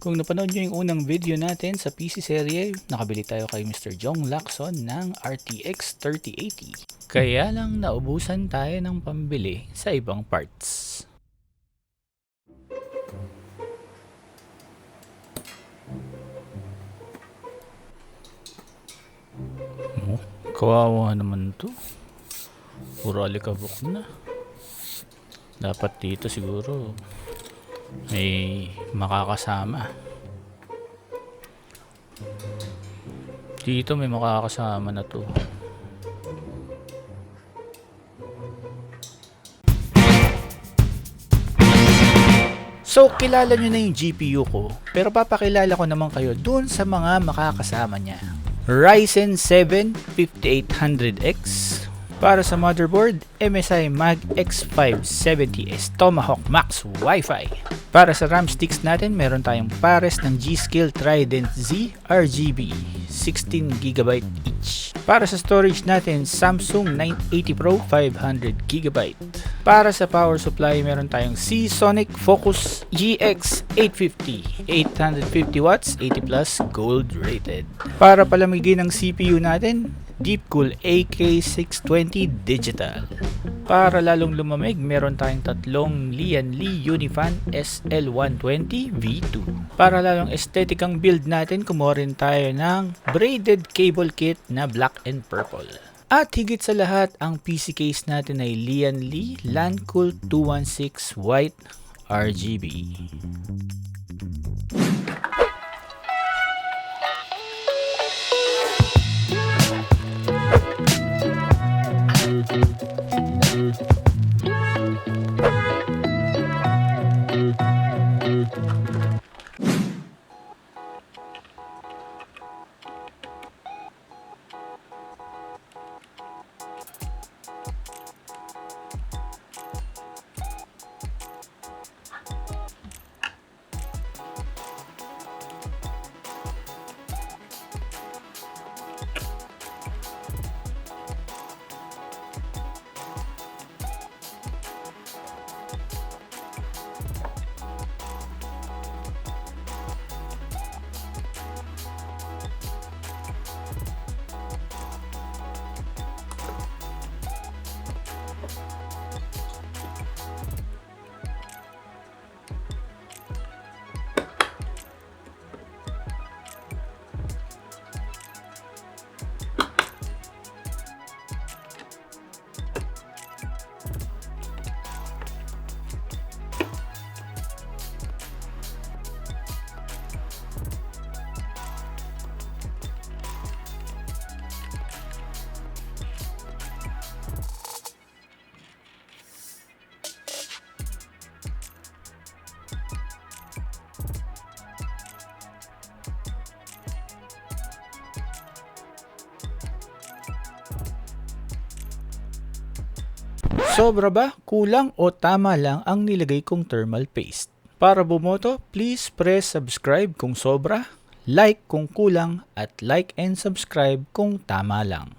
Kung napanood nyo yung unang video natin sa PC serye, nakabili tayo kay Mr. Jong Lacson ng RTX 3080. Kaya lang naubusan tayo ng pambili sa ibang parts. Kawawa naman to. Puro alikabok na. Dapat dito siguro may makakasama. Dito may makakasama na to. So, kilala nyo na yung GPU ko, pero papakilala ko naman kayo dun sa mga makakasama niya. Ryzen 7 5800X. Para sa motherboard, MSI Mag X570S Tomahawk Max Wi-Fi. Para sa RAM sticks natin, meron tayong pares ng G.Skill Trident Z RGB, 16GB each. Para sa storage natin, Samsung 980 Pro 500GB. Para sa power supply, meron tayong Seasonic Focus GX 850, 850 watts, 80 plus, gold rated. Para palamigin ng CPU natin, Deepcool AK620 Digital. Para lalong lumamig, meron tayong tatlong Lian Li Unifan SL120 V2. Para lalong aesthetic ang build natin, kumuha rin tayo ng braided cable kit na black and purple. At higit sa lahat, ang PC case natin ay Lian Li Lancool 216 White RGB. Sobra ba, kulang o tama lang ang nilagay kong thermal paste? Para bumoto, please press subscribe kung sobra, like kung kulang, at like and subscribe kung tama lang.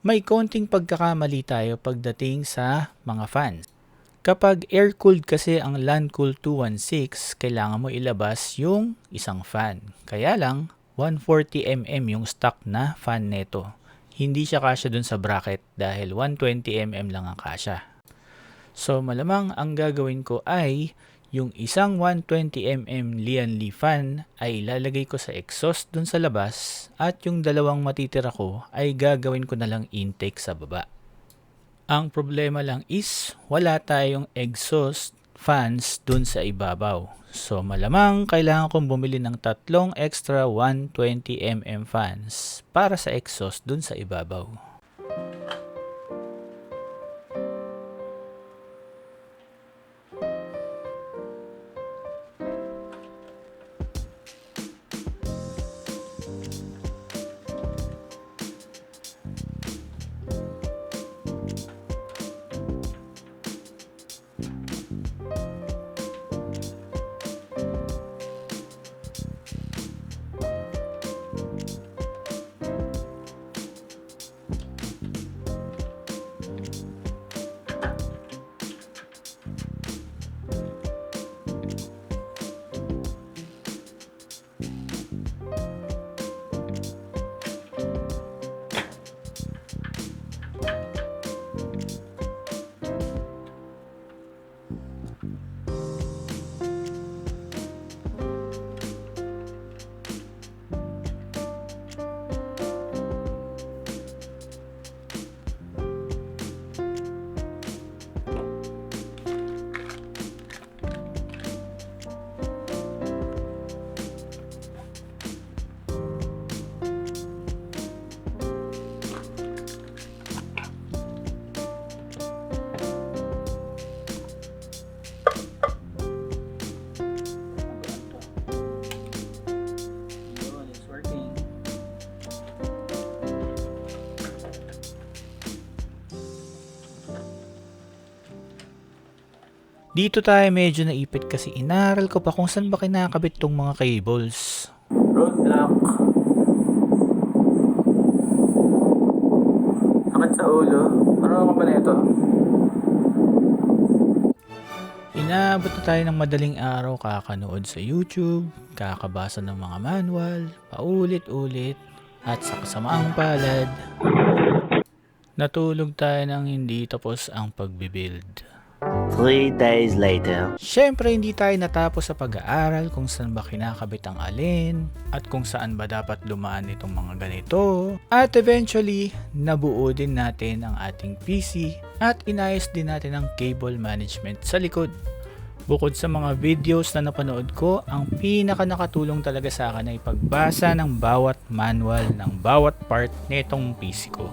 may konting pagkakamali tayo pagdating sa mga fans. Kapag air-cooled kasi ang Landcool 216, kailangan mo ilabas yung isang fan. Kaya lang, 140mm yung stock na fan neto. Hindi siya kasya dun sa bracket dahil 120mm lang ang kasya. So malamang ang gagawin ko ay yung isang 120mm Lian Li fan ay ilalagay ko sa exhaust dun sa labas at yung dalawang matitira ko ay gagawin ko na lang intake sa baba. Ang problema lang is wala tayong exhaust fans dun sa ibabaw. So malamang kailangan kong bumili ng tatlong extra 120mm fans para sa exhaust dun sa ibabaw. Dito tayo medyo naipit kasi inaral ko pa kung saan ba kinakabit tong mga cables. Roadblock. Sakit sa ulo. Ano ba na ito? Inaabot na tayo ng madaling araw kakanood sa YouTube, kakabasa ng mga manual, paulit-ulit, at sa kasamaang palad, natulog tayo nang hindi tapos ang pagbibuild. 3 days later. Siyempre hindi tayo natapos sa pag-aaral kung saan ba kinakabit ang alin at kung saan ba dapat dumaan itong mga ganito. At eventually, nabuo din natin ang ating PC at inayos din natin ang cable management sa likod. Bukod sa mga videos na napanood ko, ang pinaka nakatulong talaga sa akin ay pagbasa ng bawat manual ng bawat part nitong PC ko.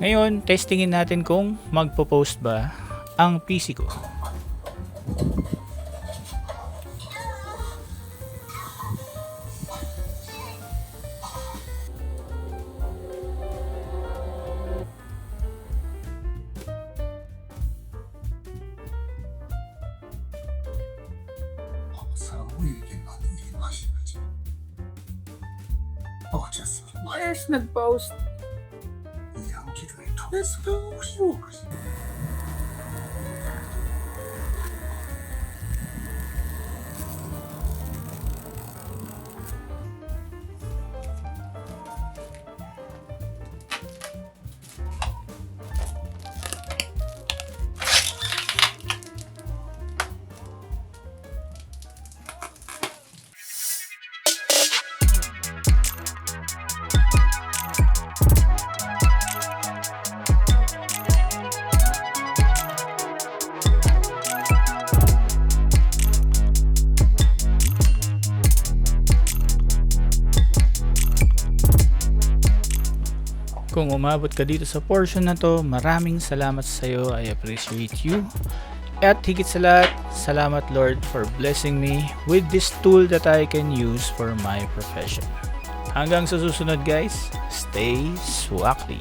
Ngayon, testingin natin kung magpo-post ba ang PC ko. Yes, nag-post. Let's go. Kung umabot ka dito sa portion na to, maraming salamat sa iyo. I appreciate you. At higit sa lahat, salamat Lord for blessing me with this tool that I can use for my profession. Hanggang sa susunod guys, stay swakly.